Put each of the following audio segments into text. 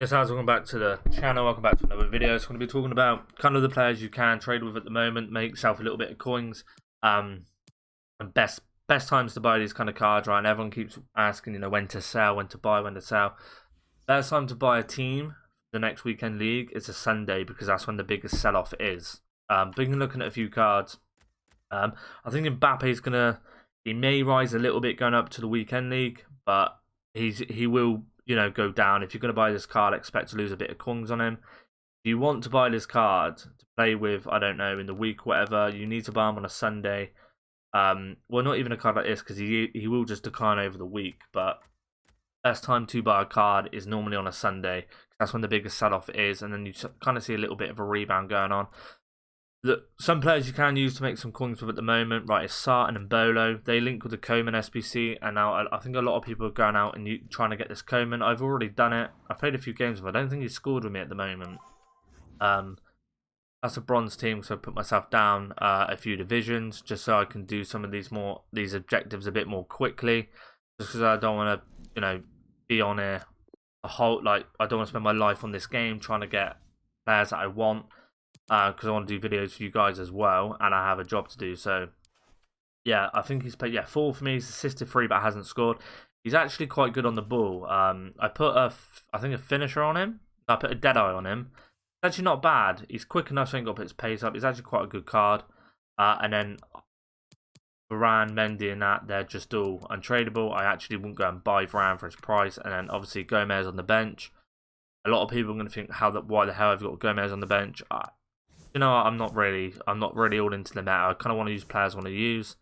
Yes, guys, welcome back to the channel. Welcome back to another video. So I'm going to be talking about kind of the players you can trade with at the moment, make yourself a little bit of coins, and best times to buy these kind of cards, right? And everyone keeps asking, when to sell, when to buy, when to sell. Best time to buy a team the next weekend league is a Sunday because that's when the biggest sell-off is. Been looking at a few cards. I think Mbappe's he may rise a little bit going up to the weekend league, but he will go down. If you're going to buy this card, expect to lose a bit of coins on him. If you want to buy this card to play with, I don't know, in the week, whatever, you need to buy him on a Sunday. Well, not even a card like this because he will just decline over the week. But best time to buy a card is normally on a Sunday. That's when the biggest sell-off is, and then you kind of see a little bit of a rebound going on. Some players you can use to make some coins with at the moment, right, is Sarton and Bolo. They link with the Coman SBC, and now I think a lot of people are going out and trying to get this Coman. I've already done it. I've played a few games, but I don't think he's scored with me at the moment. That's a bronze team, so I put myself down a few divisions just so I can do some of these objectives a bit more quickly. Just because I don't want to, be on here a whole I don't want to spend my life on this game trying to get players that I want. Because I want to do videos for you guys as well, and I have a job to do. So, yeah, I think he's played 4 for me. He's assisted 3, but hasn't scored. He's actually quite good on the ball. I put I think a finisher on him. I put a dead eye on him. It's actually not bad. He's quick enough, so I ain't got to put his pace up. He's actually quite a good card. And then Varane, Mendy, and they're just all untradeable. I actually wouldn't go and buy Varane for his price. And then obviously Gomez on the bench. A lot of people are going to think, why the hell have you got Gomez on the bench? I'm not really all into the meta. I kind of want to use players I want to use.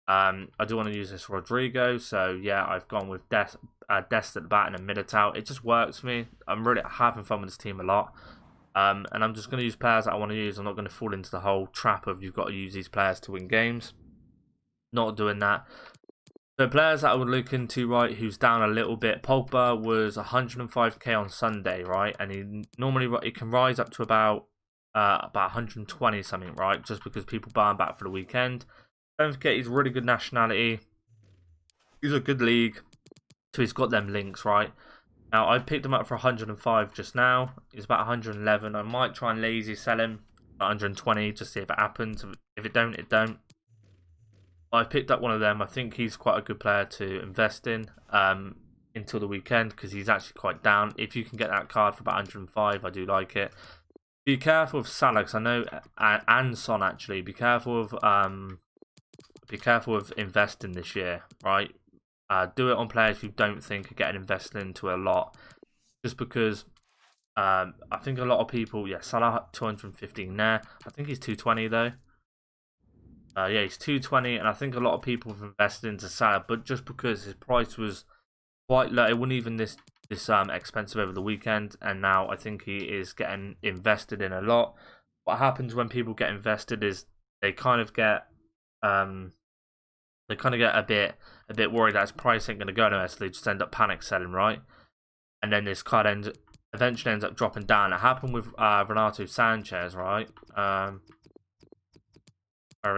I do want to use this Rodrigo, so yeah, I've gone with Dest at the back and a Militao. It just works for me. I'm really having fun with this team a lot. And I'm just going to use players that I want to use. I'm not going to fall into the whole trap of you've got to use these players to win games. Not doing that. So players that I would look into, right, who's down a little bit. Pogba was 105k on Sunday, right, and he can rise up to about 120 something, right? Just because people buy him back for the weekend. Don't forget, he's really good nationality. He's a good league, so he's got them links, right? Now I picked him up for 105 just now. He's about 111. I might try and lazy sell him at 120 just see if it happens. If it don't, it don't. I've picked up one of them. I think he's quite a good player to invest in until the weekend because he's actually quite down. If you can get that card for about 105, I do like it. Be careful with Salah, because I know, and Son actually. Be careful with investing this year, right? Do it on players you don't think are getting invested into a lot, just because I think a lot of people, Salah 215 there. I think he's 220 though. Yeah, he's 220, and I think a lot of people have invested into Salah, but just because his price was quite low, it wasn't even this expensive over the weekend, and now I think he is getting invested in a lot. What happens when people get invested is they kind of get a bit worried that his price ain't going to go nowhere, so they just end up panic selling, right? And then this card eventually ends up dropping down. It happened with Renato Sanchez, right? Where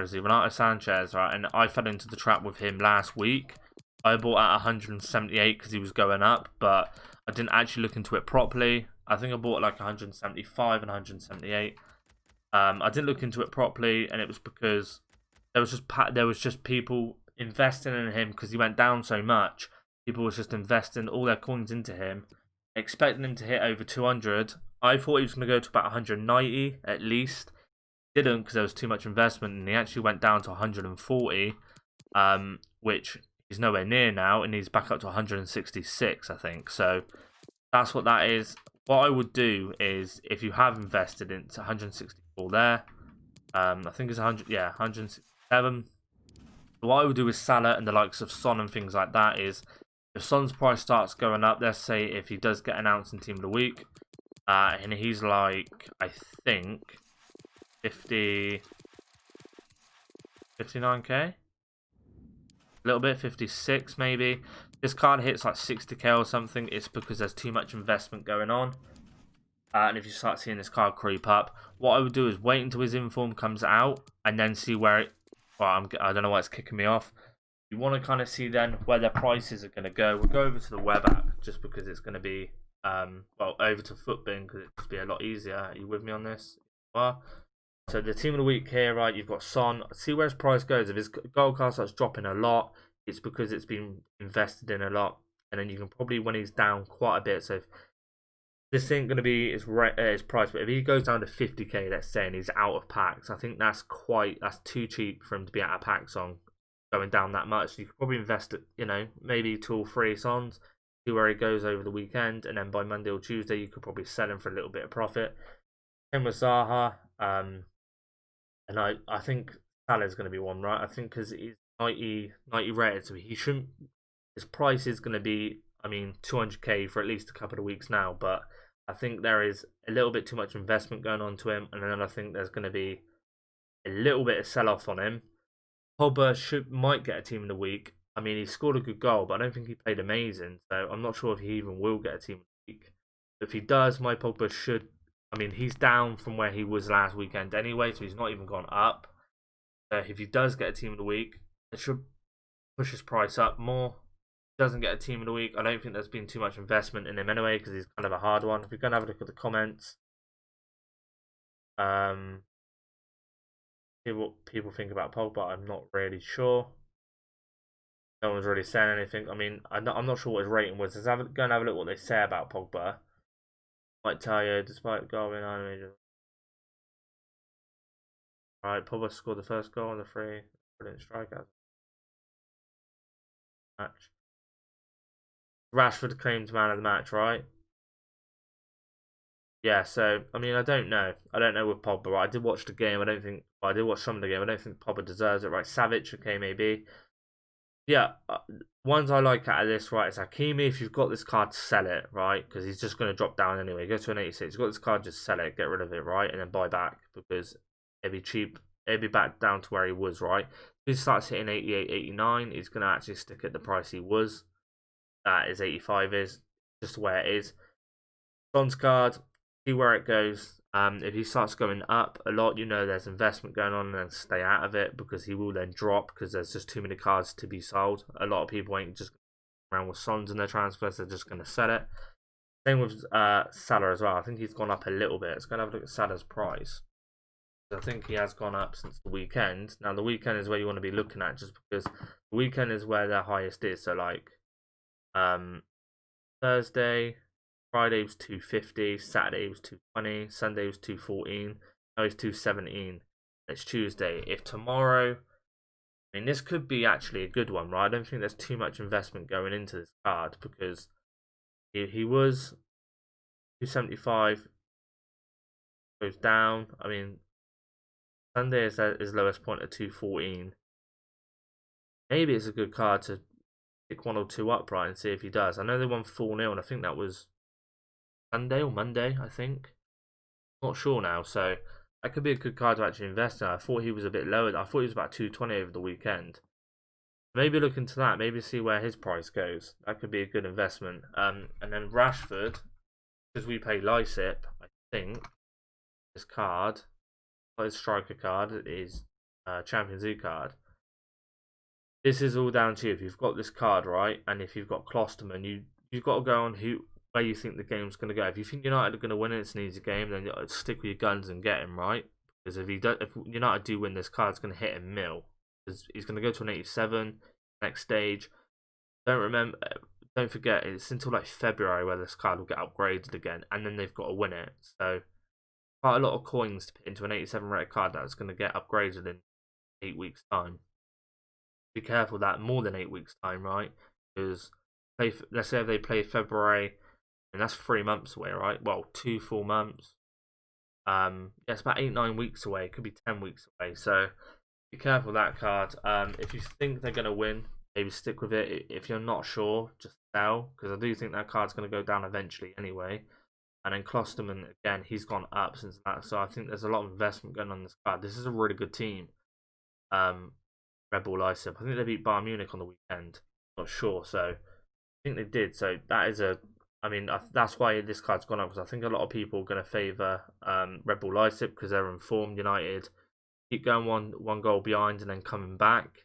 is he? Renato Sanchez, right? And I fell into the trap with him last week. I bought at 178 because he was going up, but I didn't actually look into it properly. I think I bought like 175 and 178. I didn't look into it properly, and it was because there was just people investing in him because he went down so much. People was just investing all their coins into him, expecting him to hit over 200. I thought he was going to go to about 190 at least. Didn't, because there was too much investment, and he actually went down to 140, which he's nowhere near now, and he's back up to 166, I think. So that's what that is. What I would do is, if you have invested into 164 there, I think it's 167. What I would do with Salah and the likes of Son and things like that is, if Son's price starts going up, let's say if he does get announced in Team of the Week, and he's like, I think 59k, a little bit, 56 maybe. This card hits like 60k or something. It's because there's too much investment going on. And if you start seeing this card creep up, what I would do is wait until his inform comes out and then see where it. Well, I don't know why it's kicking me off. You want to kind of see then where their prices are going to go. We'll go over to the web app just because it's going to be well, over to FUTBIN because it'd just be a lot easier. Are you with me on this? Well, so the team of the week here, right? You've got Son. See where his price goes. If his goal card starts dropping a lot, it's because it's been invested in a lot, and then you can probably when he's down quite a bit. So if this ain't going to be his price, but if he goes down to 50k, let's say, and he's out of packs, I think that's too cheap for him to be out of packs on going down that much. You could probably invest, maybe 2 or 3 Sons, see where he goes over the weekend, and then by Monday or Tuesday, you could probably sell him for a little bit of profit. Same with Zaha, and I think Salah's going to be one, right? I think because he's 90 rated, so he shouldn't. His price is going to be, 200k for at least a couple of weeks now, but I think there is a little bit too much investment going on to him, and then I think there's going to be a little bit of sell-off on him. Pogba might get a team of the week. He scored a good goal, but I don't think he played amazing, so I'm not sure if he even will get a team of the week. If he does, my Pogba should. He's down from where he was last weekend anyway, so he's not even gone up. So if he does get a team of the week, it should push his price up more. Doesn't get a team of the week, I don't think there's been too much investment in him anyway because he's kind of a hard one. If we're going to have a look at the comments, see what people think about Pogba. I'm not really sure. No one's really saying anything. I'm not sure what his rating was. Let's go and have a look what they say about Pogba. Might tell you, despite going on. Right, Pogba scored the first goal on the free. Brilliant strikeout match. Rashford claimed man of the match, right? Yeah, so I don't know. I don't know with Pogba. Right? I did watch the game. I did watch some of the game. I don't think Pogba deserves it. Right, Savic, okay, maybe. Yeah, ones I like out of this, right, is Hakimi. If you've got this card, sell it, right? Because he's just going to drop down anyway. Go to an 86. You've got this card, just sell it, get rid of it, right? And then buy back because it'd be cheap. It'd be back down to where he was, right? If he starts hitting 88, 89, he's going to actually stick at the price he was. That is 85 is just where it is. Son's card, see where it goes. If he starts going up a lot, there's investment going on, and stay out of it because he will then drop because there's just too many cards to be sold. A lot of people ain't just around with Sons in their transfers; they're just going to sell it. Same with Salah as well. I think he's gone up a little bit. Let's go and have a look at Salah's price. I think he has gone up since the weekend. Now the weekend is where you want to be looking at, just because the weekend is where their highest is. So like Thursday, Friday was 250, Saturday was 220, Sunday was 214, now it's 217. It's Tuesday. If tomorrow, this could be actually a good one, right? I don't think there's too much investment going into this card because he was 275, goes down. Sunday is at his lowest point at 214. Maybe it's a good card to pick 1 or 2 up, right, and see if he does. I know they won 4-0, and I think that was Sunday or Monday, I think. Not sure now, so that could be a good card to actually invest in. I thought he was a bit lower. I thought he was about 220 over the weekend. Maybe look into that. Maybe see where his price goes. That could be a good investment. And then Rashford, because we pay Lysip, I think this card, his striker card, is Champions League card. This is all down to you. If you've got this card, right, and if you've got Klosterman, you've got to go on where you think the game's going to go. If you think United are going to win it, it's an easy game, then you stick with your guns and get him, right? Because if United do win, this card's going to hit a mil. Because he's going to go to an 87 next stage. Don't forget, it's until like February where this card will get upgraded again, and then they've got to win it. So quite a lot of coins to put into an 87 rated card that's going to get upgraded in 8 weeks' time. Be careful that more than 8 weeks' time, right? Because let's say if they play February, and that's 3 months away, right? Well, 2 full months. It's about 8-9 weeks away. It could be 10 weeks away. So be careful of that card. If you think they're going to win, maybe stick with it. If you're not sure, just sell, because I do think that card's going to go down eventually anyway. And then Klosterman, again, he's gone up since that. So I think there's a lot of investment going on this card. This is a really good team. Red Bull Lysip. I think they beat Bayern Munich on the weekend. Not sure. So I think they did. So that is that's why this card's gone up, because I think a lot of people are going to favour Red Bull Lysip because they're informed. United keep going one goal behind and then coming back.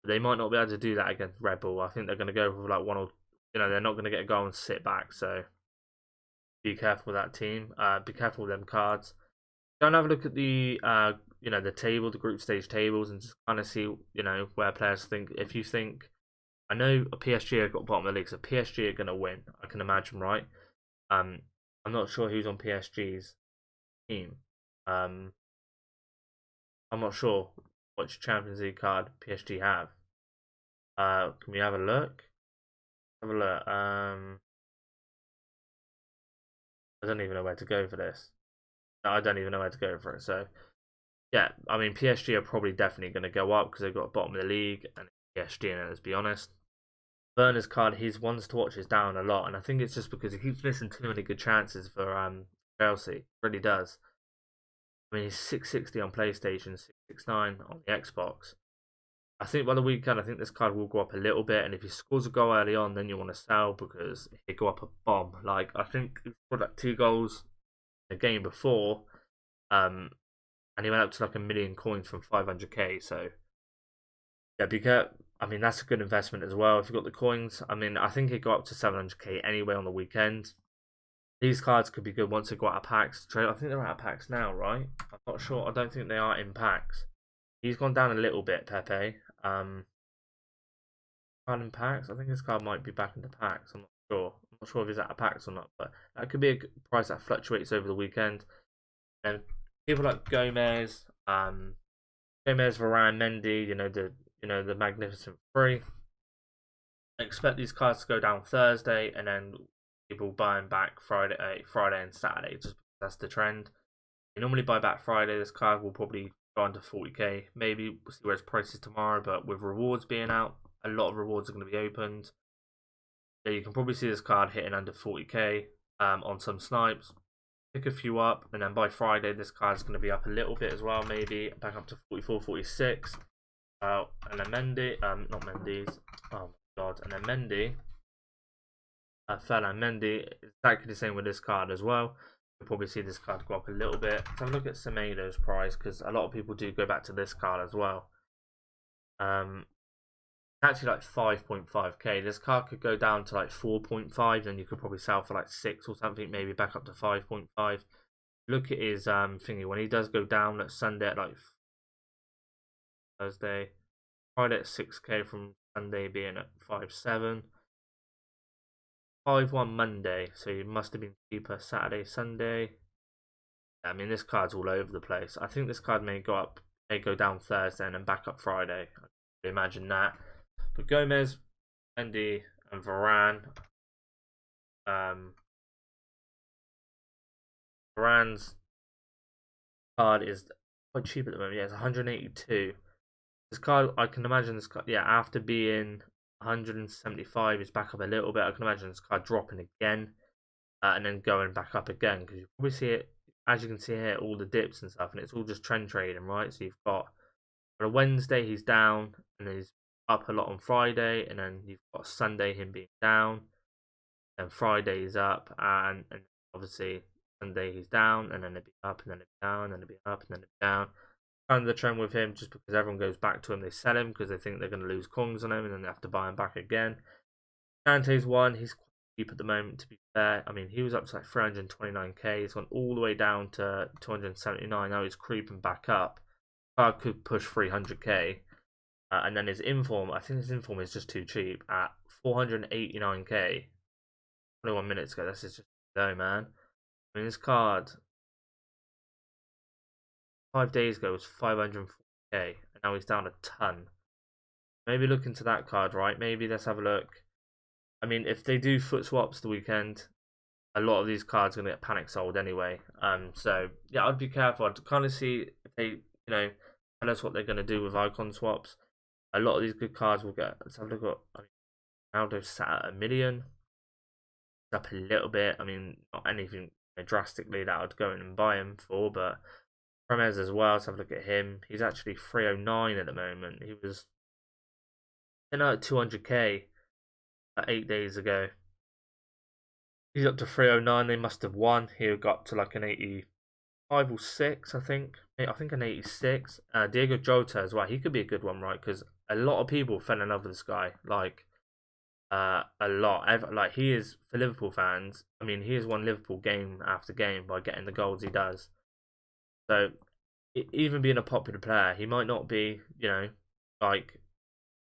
They might not be able to do that against Red Bull. I think they're going to go with like one or they're not going to get a goal and sit back. So be careful with that team. Be careful with them cards. Go and have a look at the the table, the group stage tables, and just kind of see where players think. If you think, I know PSG have got bottom of the league, so PSG are going to win. I can imagine, right? I'm not sure who's on PSG's team. I'm not sure which Champions League card PSG have. Can we have a look? Have a look. I don't even know where to go for this. No, I don't even know where to go for it. So yeah, I mean PSG are probably definitely going to go up because they've got bottom of the league and PSG in it. Let's be honest. Werner's card, his ones to watch is down a lot, and I think it's just because he keeps missing too many good chances for Chelsea. Really does. I mean, he's 660 on PlayStation, 669 on the Xbox. I think by the weekend, I think this card will go up a little bit, and if he scores a goal early on, then you want to sell because he'll go up a bomb. Like, I think he scored like 2 goals in a game before, and he went up to like 1,000,000 coins from 500k. So yeah, because I mean that's a good investment as well. If you've got the coins, I mean I think it got up to 700k anyway on the weekend. These cards could be good once they go out of packs. I think they're out of packs now, right? I'm not sure. I don't think they are in packs. He's gone down a little bit, Pepe. Card in packs. I think this card might be back into packs. I'm not sure. I'm not sure if he's out of packs or not, but that could be a price that fluctuates over the weekend. And people like Gomez, Varane, Mendy, the magnificent three. I expect these cards to go down Thursday, and then people buying back Friday and Saturday, just because that's the trend. You normally buy back Friday. This card will probably go under 40k. Maybe we'll see where its price is tomorrow, but with rewards being out, a lot of rewards are going to be opened. Yeah, you can probably see this card hitting under 40k on some snipes. Pick a few up, and then by Friday, this card is going to be up a little bit as well, maybe back up to 44, 46. And then Mendy, not Mendy's, oh my god, and then Mendy, Ferland Mendy, exactly the same with this card as well. You'll probably see this card go up a little bit. Let's have a look at Semedo's price, because a lot of people do go back to this card as well. Actually like 5.5k. This card could go down to like 4.5, then you could probably sell for like 6 or something, maybe back up to 5.5. Look at his thingy. When he does go down at Sunday at like Thursday, Friday at 6k from Sunday being at 5.7. 5.1 Monday, so he must have been cheaper Saturday, Sunday. I mean, this card's all over the place. I think this card may go down Thursday and then back up Friday. I can imagine that. But Gomez, Mendy, and Varane. Varane's card is quite cheap at the moment. Yeah, it's 182. This card, I can imagine this card, yeah, after being 175, is back up a little bit. I can imagine this card dropping again and then going back up again, because you probably see it, as you can see here, all the dips and stuff, and it's all just trend trading, right? So you've got on a Wednesday he's down, and then he's up a lot on Friday, and then you've got Sunday him being down, and Friday he's up, and obviously Sunday he's down, and then it'd be up, and then it'd be down, and then it'd be up, and then it'd be down. Kind of the trend with him, just because everyone goes back to him, they sell him because they think they're going to lose coins on him, and then they have to buy him back again. Dante's one, he's quite cheap at the moment, to be fair. I mean, he was up to like 329k, he's gone all the way down to 279, now he's creeping back up. Card could push 300k. And then his inform, I think his inform is just too cheap at 489k. 21 minutes ago, that's just low, man. I mean, this card 5 days ago was 540k, and now he's down a ton. Maybe look into that card, right? Maybe let's have a look. I mean, if they do foot swaps the weekend, a lot of these cards are going to get panic sold anyway. So yeah, I'd be careful. I'd kind of see if they, tell us what they're going to do with icon swaps. A lot of these good cards will get. Let's have a look at. Ronaldo sat at 1 million. It's up a little bit. I mean, not anything drastically that I'd go in and buy him for, but Promes as well. Let's have a look at him. He's actually 309 at the moment. He was at 200k 8 days ago. He's up to 309. They must have won. He got to like an 85 or 6, I think. I think an 86. Diego Jota as well. He could be a good one, right? Because a lot of people fell in love with this guy. Like, a lot. Like he is for Liverpool fans. I mean, he has won Liverpool game after game by getting the goals he does. So even being a popular player, he might not be. Like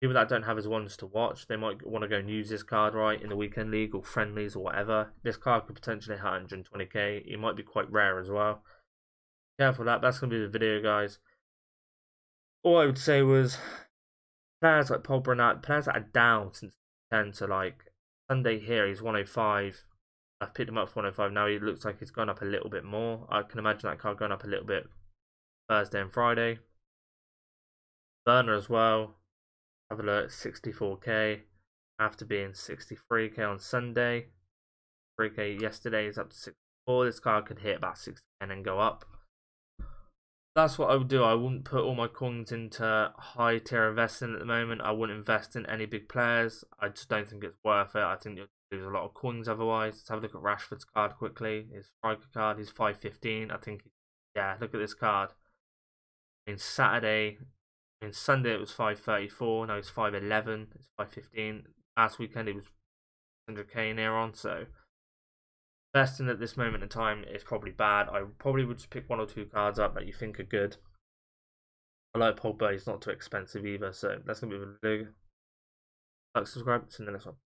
people that don't have his ones to watch, they might want to go and use this card right in the weekend league or friendlies or whatever. This card could potentially hit 120k. It might be quite rare as well. Careful that. That's gonna be the video, guys. All I would say was players like Paul Bernat, players that are down since 10 to like Sunday here, he's 105. I've picked him up for 105 now. He looks like he's gone up a little bit more. I can imagine that card going up a little bit Thursday and Friday. Burner as well. Have a look, 64k after being 63k on Sunday. 3k yesterday is up to 64. This card could hit about 60 and then go up. That's what I would do. I wouldn't put all my coins into high tier investing at the moment. I wouldn't invest in any big players. I just don't think it's worth it. I think you'll lose a lot of coins otherwise. Let's have a look at Rashford's card quickly. His striker card, he's 515. I think, yeah, look at this card. In Sunday it was 534. Now it's 511. It's 515. Last weekend it was 100k near on. So investing at this moment in time is probably bad. I probably would just pick one or two cards up that you think are good. I like Pogba, he's not too expensive either, so that's gonna be really good. Like, subscribe, see you in the next one.